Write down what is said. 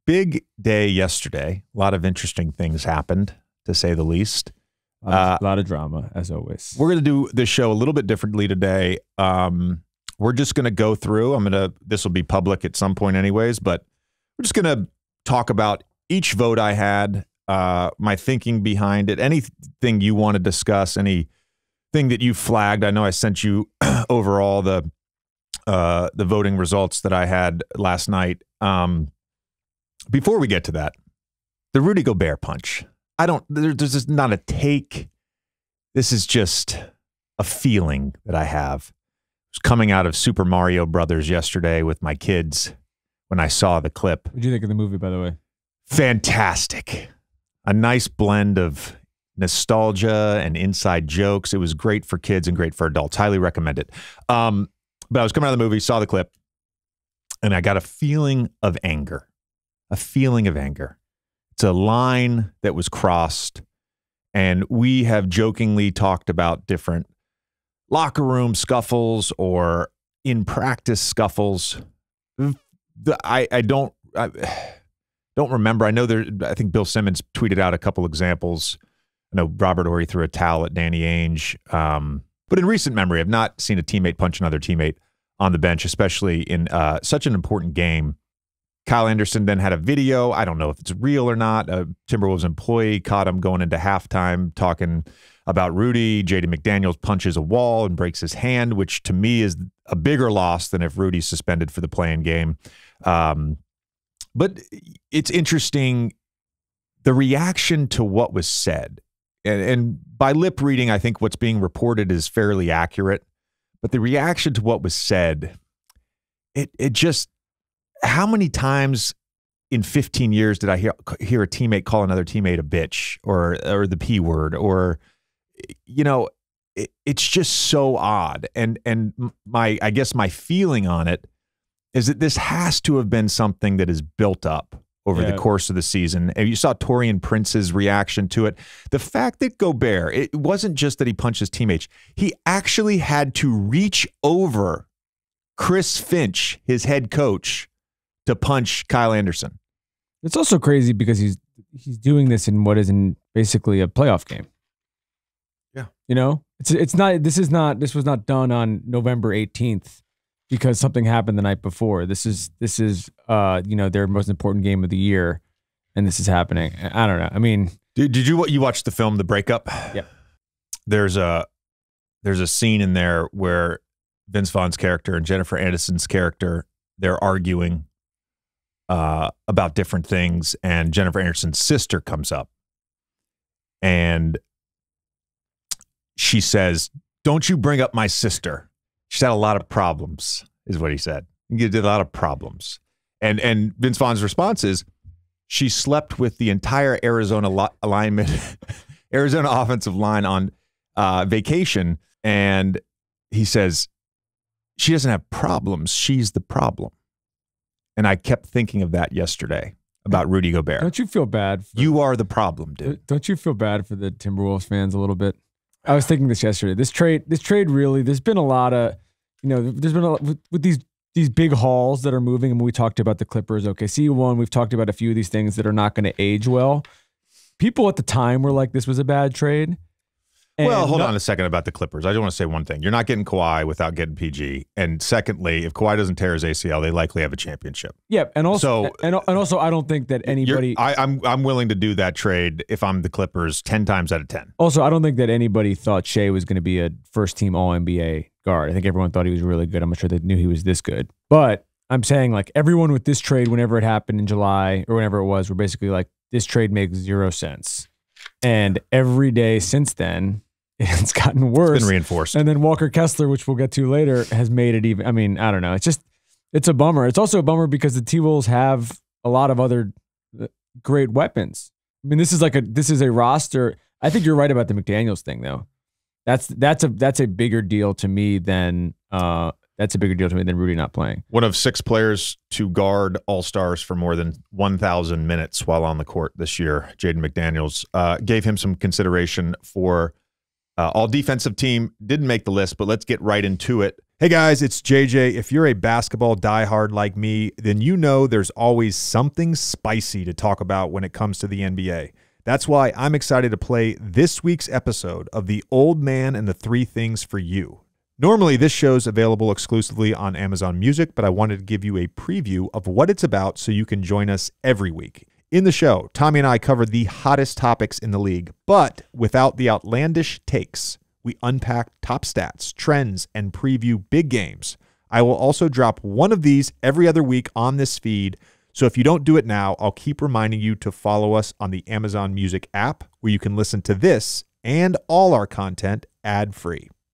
big day yesterday. A lot of interesting things happened, to say the least. A lot of drama, as always. We're going to do this show a little bit differently today. We're just going to go through. This will be public at some point anyways, but we're just going to talk about each vote I had, my thinking behind it, anything you want to discuss, anything that you flagged. I know I sent you overall the voting results that I had last night. Before we get to that, the Rudy Gobert punch. There's just not a take. This is just a feeling that I have. I was coming out of Super Mario Brothers yesterday with my kids when I saw the clip. What did you think of the movie, by the way? Fantastic. A nice blend of nostalgia and inside jokes. It was great for kids and great for adults. Highly recommend it. But I was coming out of the movie, saw the clip, and I got a feeling of anger. A feeling of anger. It's a line that was crossed, and we have jokingly talked about different locker room scuffles or in practice scuffles. I don't remember. I think Bill Simmons tweeted out a couple examples. I know Robert Horry threw a towel at Danny Ainge. But in recent memory, I've not seen a teammate punch another teammate on the bench, especially in such an important game. Kyle Anderson then had a video. I don't know if it's real or not. A Timberwolves employee caught him going into halftime talking about Rudy. Jaden McDaniels punches a wall and breaks his hand, which to me is a bigger loss than if Rudy's suspended for the play-in game. But it's interesting, the reaction to what was said. And by lip reading, I think what's being reported is fairly accurate. But the reaction to what was said, it just... How many times in 15 years did I hear a teammate call another teammate a bitch or the P word, or, it's just so odd. And I guess my feeling on it is that this has to have been something that is built up over the course of the season. And you saw Taurean Prince's reaction to it. The fact that Gobert, it wasn't just that he punched his teammates. He actually had to reach over Chris Finch, his head coach, to punch Kyle Anderson. It's also crazy because he's doing this in what is basically a playoff game. Yeah. This was not done on November 18th because something happened the night before. This is their most important game of the year, and this is happening. I don't know. I mean, did you watch the film The Breakup? Yeah. There's a scene in there where Vince Vaughn's character and Jennifer Aniston's character, they're arguing about different things, and Jennifer Aniston's sister comes up and she says, "Don't you bring up my sister. She's had a lot of problems," is what he said. He did a lot of problems. And Vince Vaughn's response is, "She slept with the entire Arizona Arizona offensive line on vacation." And he says, "She doesn't have problems. She's the problem." And I kept thinking of that yesterday about Rudy Gobert. Don't you feel bad? You are the problem, dude. Don't you feel bad for the Timberwolves fans a little bit? I was thinking this yesterday. This trade really, there's been a lot of, there's been a lot with these big hauls that are moving. And we talked about the Clippers, OKC one. We've talked about a few of these things that are not going to age well. People at the time were like, this was a bad trade. Well, hold on a second about the Clippers. I just want to say one thing. You're not getting Kawhi without getting PG. And secondly, if Kawhi doesn't tear his ACL, they likely have a championship. Yeah, and also, I don't think that anybody... I'm willing to do that trade if I'm the Clippers 10 times out of 10. Also, I don't think that anybody thought Shea was going to be a first-team All-NBA guard. I think everyone thought he was really good. I'm not sure they knew he was this good. But I'm saying, like, everyone with this trade, whenever it happened in July or whenever it was, were basically like, this trade makes 0 sense. And every day since then, it's gotten worse. It's been reinforced. And then Walker Kessler, which we'll get to later, has made it even. I mean, I don't know. It's a bummer. It's also a bummer because the T-Wolves have a lot of other great weapons. I mean, this is a roster. I think you're right about the McDaniels thing, though. That's a bigger deal to me than Rudy not playing. One of 6 players to guard All-Stars for more than 1,000 minutes while on the court this year, Jaden McDaniels, gave him some consideration for all defensive team. Didn't make the list, but let's get right into it. Hey guys, it's JJ. If you're a basketball diehard like me, then you know there's always something spicy to talk about when it comes to the NBA. That's why I'm excited to play this week's episode of The Old Man and the Three Things for You. Normally, this show's available exclusively on Amazon Music, but I wanted to give you a preview of what it's about so you can join us every week. In the show, Tommy and I cover the hottest topics in the league, but without the outlandish takes. We unpack top stats, trends, and preview big games. I will also drop one of these every other week on this feed, so if you don't do it now, I'll keep reminding you to follow us on the Amazon Music app, where you can listen to this and all our content ad-free.